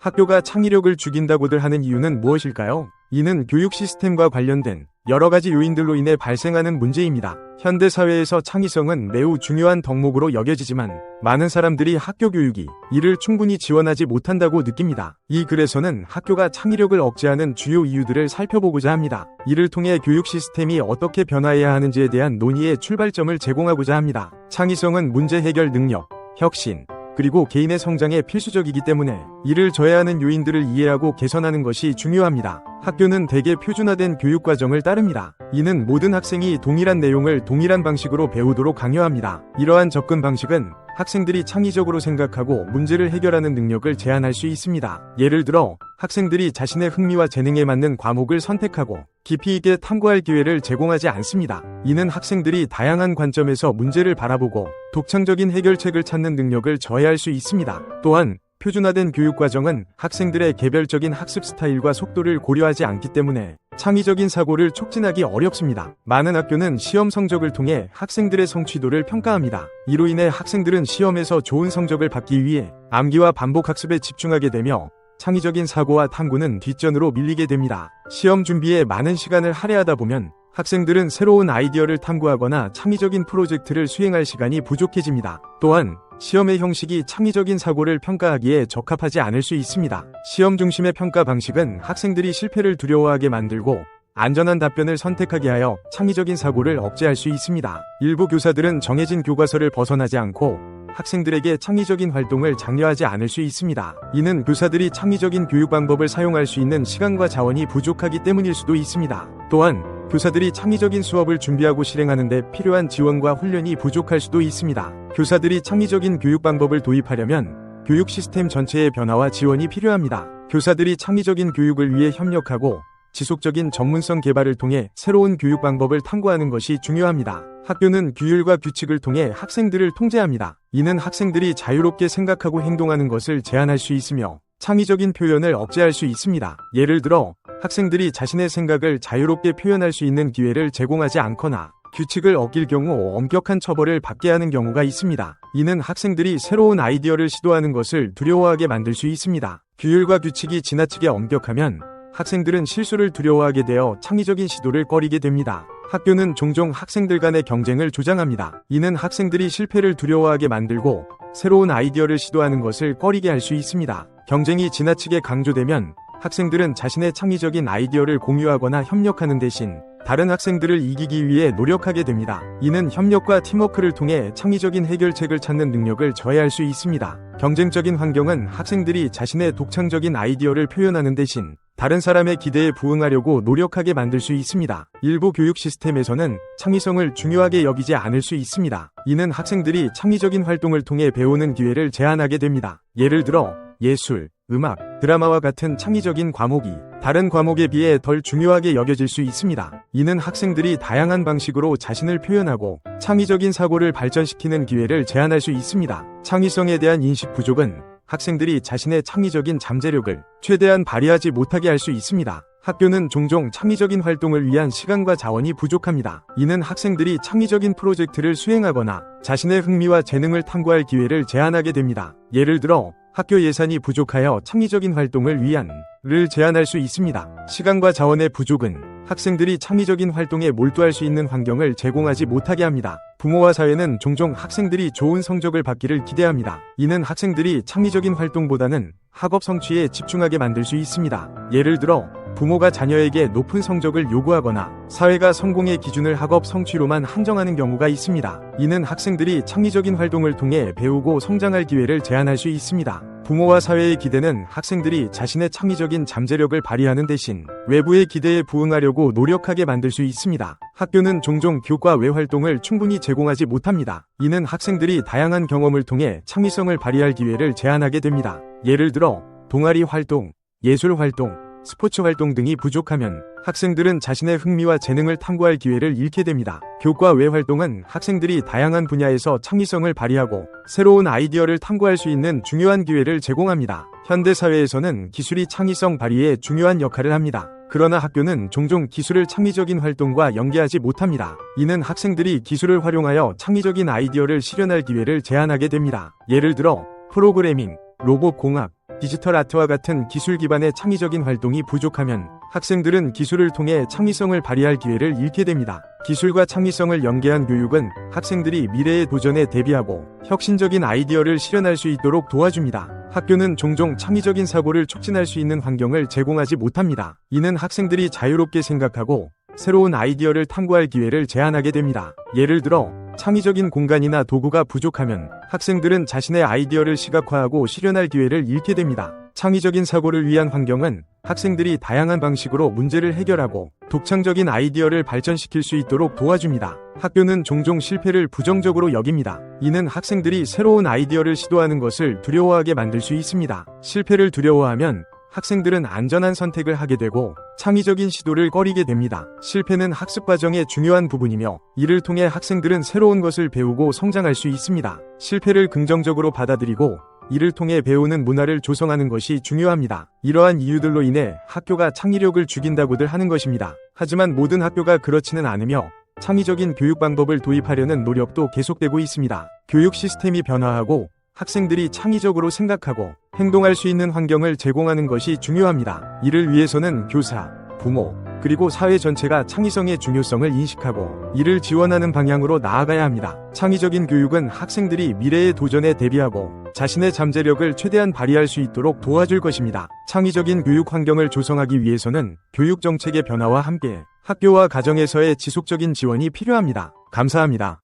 학교가 창의력을 죽인다고들 하는 이유는 무엇일까요? 이는 교육 시스템과 관련된 여러 가지 요인들로 인해 발생하는 문제입니다. 현대 사회에서 창의성은 매우 중요한 덕목으로 여겨지지만 많은 사람들이 학교 교육이 이를 충분히 지원하지 못한다고 느낍니다. 이 글에서는 학교가 창의력을 억제하는 주요 이유들을 살펴보고자 합니다. 이를 통해 교육 시스템이 어떻게 변화해야 하는지에 대한 논의의 출발점을 제공하고자 합니다. 창의성은 문제 해결 능력, 혁신, 그리고 개인의 성장에 필수적이기 때문에 이를 저해하는 요인들을 이해하고 개선하는 것이 중요합니다. 학교는 대개 표준화된 교육과정을 따릅니다. 이는 모든 학생이 동일한 내용을 동일한 방식으로 배우도록 강요합니다. 이러한 접근 방식은 학생들이 창의적으로 생각하고 문제를 해결하는 능력을 제한할 수 있습니다. 예를 들어 학생들이 자신의 흥미와 재능에 맞는 과목을 선택하고 깊이 있게 탐구할 기회를 제공하지 않습니다. 이는 학생들이 다양한 관점에서 문제를 바라보고 독창적인 해결책을 찾는 능력을 저해할 수 있습니다. 또한 표준화된 교육과정은 학생들의 개별적인 학습 스타일과 속도를 고려하지 않기 때문에 창의적인 사고를 촉진하기 어렵습니다. 많은 학교는 시험 성적을 통해 학생들의 성취도를 평가합니다. 이로 인해 학생들은 시험에서 좋은 성적을 받기 위해 암기와 반복 학습에 집중하게 되며 창의적인 사고와 탐구는 뒷전으로 밀리게 됩니다. 시험 준비에 많은 시간을 할애하다 보면 학생들은 새로운 아이디어를 탐구하거나 창의적인 프로젝트를 수행할 시간이 부족해집니다. 또한 시험의 형식이 창의적인 사고를 평가하기에 적합하지 않을 수 있습니다. 시험 중심의 평가 방식은 학생들이 실패를 두려워하게 만들고 안전한 답변을 선택하게 하여 창의적인 사고를 억제할 수 있습니다. 일부 교사들은 정해진 교과서를 벗어나지 않고 학생들에게 창의적인 활동을 장려하지 않을 수 있습니다. 이는 교사들이 창의적인 교육 방법을 사용할 수 있는 시간과 자원이 부족하기 때문일 수도 있습니다. 또한 교사들이 창의적인 수업을 준비하고 실행하는 데 필요한 지원과 훈련이 부족할 수도 있습니다. 교사들이 창의적인 교육 방법을 도입하려면 교육 시스템 전체의 변화와 지원이 필요합니다. 교사들이 창의적인 교육을 위해 협력하고 지속적인 전문성 개발을 통해 새로운 교육 방법을 탐구하는 것이 중요합니다. 학교는 규율과 규칙을 통해 학생들을 통제합니다. 이는 학생들이 자유롭게 생각하고 행동하는 것을 제한할 수 있으며 창의적인 표현을 억제할 수 있습니다. 예를 들어 학생들이 자신의 생각을 자유롭게 표현할 수 있는 기회를 제공하지 않거나 규칙을 어길 경우 엄격한 처벌을 받게 하는 경우가 있습니다. 이는 학생들이 새로운 아이디어를 시도하는 것을 두려워하게 만들 수 있습니다. 규율과 규칙이 지나치게 엄격하면 학생들은 실수를 두려워하게 되어 창의적인 시도를 꺼리게 됩니다. 학교는 종종 학생들 간의 경쟁을 조장합니다. 이는 학생들이 실패를 두려워하게 만들고 새로운 아이디어를 시도하는 것을 꺼리게 할 수 있습니다. 경쟁이 지나치게 강조되면 학생들은 자신의 창의적인 아이디어를 공유하거나 협력하는 대신 다른 학생들을 이기기 위해 노력하게 됩니다. 이는 협력과 팀워크를 통해 창의적인 해결책을 찾는 능력을 저해할 수 있습니다. 경쟁적인 환경은 학생들이 자신의 독창적인 아이디어를 표현하는 대신 다른 사람의 기대에 부응하려고 노력하게 만들 수 있습니다. 일부 교육 시스템에서는 창의성을 중요하게 여기지 않을 수 있습니다. 이는 학생들이 창의적인 활동을 통해 배우는 기회를 제한하게 됩니다. 예를 들어 예술, 음악, 드라마와 같은 창의적인 과목이 다른 과목에 비해 덜 중요하게 여겨질 수 있습니다. 이는 학생들이 다양한 방식으로 자신을 표현하고 창의적인 사고를 발전시키는 기회를 제한할 수 있습니다. 창의성에 대한 인식 부족은 학생들이 자신의 창의적인 잠재력을 최대한 발휘하지 못하게 할 수 있습니다. 학교는 종종 창의적인 활동을 위한 시간과 자원이 부족합니다. 이는 학생들이 창의적인 프로젝트를 수행하거나 자신의 흥미와 재능을 탐구할 기회를 제한하게 됩니다. 예를 들어 학교 예산이 부족하여 창의적인 활동을 위한을 제한할 수 있습니다. 시간과 자원의 부족은 학생들이 창의적인 활동에 몰두할 수 있는 환경을 제공하지 못하게 합니다. 부모와 사회는 종종 학생들이 좋은 성적을 받기를 기대합니다. 이는 학생들이 창의적인 활동보다는 학업 성취에 집중하게 만들 수 있습니다. 예를 들어 부모가 자녀에게 높은 성적을 요구하거나 사회가 성공의 기준을 학업 성취로만 한정하는 경우가 있습니다. 이는 학생들이 창의적인 활동을 통해 배우고 성장할 기회를 제한할 수 있습니다. 부모와 사회의 기대는 학생들이 자신의 창의적인 잠재력을 발휘하는 대신 외부의 기대에 부응하려고 노력하게 만들 수 있습니다. 학교는 종종 교과 외 활동을 충분히 제공하지 못합니다. 이는 학생들이 다양한 경험을 통해 창의성을 발휘할 기회를 제한하게 됩니다. 예를 들어 동아리 활동, 예술 활동, 스포츠 활동 등이 부족하면 학생들은 자신의 흥미와 재능을 탐구할 기회를 잃게 됩니다. 교과 외 활동은 학생들이 다양한 분야에서 창의성을 발휘하고 새로운 아이디어를 탐구할 수 있는 중요한 기회를 제공합니다. 현대 사회에서는 기술이 창의성 발휘에 중요한 역할을 합니다. 그러나 학교는 종종 기술을 창의적인 활동과 연계하지 못합니다. 이는 학생들이 기술을 활용하여 창의적인 아이디어를 실현할 기회를 제한하게 됩니다. 예를 들어 프로그래밍, 로봇공학, 디지털 아트와 같은 기술 기반의 창의적인 활동이 부족하면 학생들은 기술을 통해 창의성을 발휘할 기회를 잃게 됩니다. 기술과 창의성을 연계한 교육은 학생들이 미래의 도전에 대비하고 혁신적인 아이디어를 실현할 수 있도록 도와줍니다. 학교는 종종 창의적인 사고를 촉진할 수 있는 환경을 제공하지 못합니다. 이는 학생들이 자유롭게 생각하고 새로운 아이디어를 탐구할 기회를 제한하게 됩니다. 예를 들어 창의적인 공간이나 도구가 부족하면 학생들은 자신의 아이디어를 시각화하고 실현할 기회를 잃게 됩니다. 창의적인 사고를 위한 환경은 학생들이 다양한 방식으로 문제를 해결하고 독창적인 아이디어를 발전시킬 수 있도록 도와줍니다. 학교는 종종 실패를 부정적으로 여깁니다. 이는 학생들이 새로운 아이디어를 시도하는 것을 두려워하게 만들 수 있습니다. 실패를 두려워하면 학생들은 안전한 선택을 하게 되고 창의적인 시도를 꺼리게 됩니다. 실패는 학습 과정의 중요한 부분이며 이를 통해 학생들은 새로운 것을 배우고 성장할 수 있습니다. 실패를 긍정적으로 받아들이고 이를 통해 배우는 문화를 조성하는 것이 중요합니다. 이러한 이유들로 인해 학교가 창의력을 죽인다고들 하는 것입니다. 하지만 모든 학교가 그렇지는 않으며 창의적인 교육 방법을 도입하려는 노력도 계속되고 있습니다. 교육 시스템이 변화하고 학생들이 창의적으로 생각하고 행동할 수 있는 환경을 제공하는 것이 중요합니다. 이를 위해서는 교사, 부모, 그리고 사회 전체가 창의성의 중요성을 인식하고 이를 지원하는 방향으로 나아가야 합니다. 창의적인 교육은 학생들이 미래의 도전에 대비하고 자신의 잠재력을 최대한 발휘할 수 있도록 도와줄 것입니다. 창의적인 교육 환경을 조성하기 위해서는 교육 정책의 변화와 함께 학교와 가정에서의 지속적인 지원이 필요합니다. 감사합니다.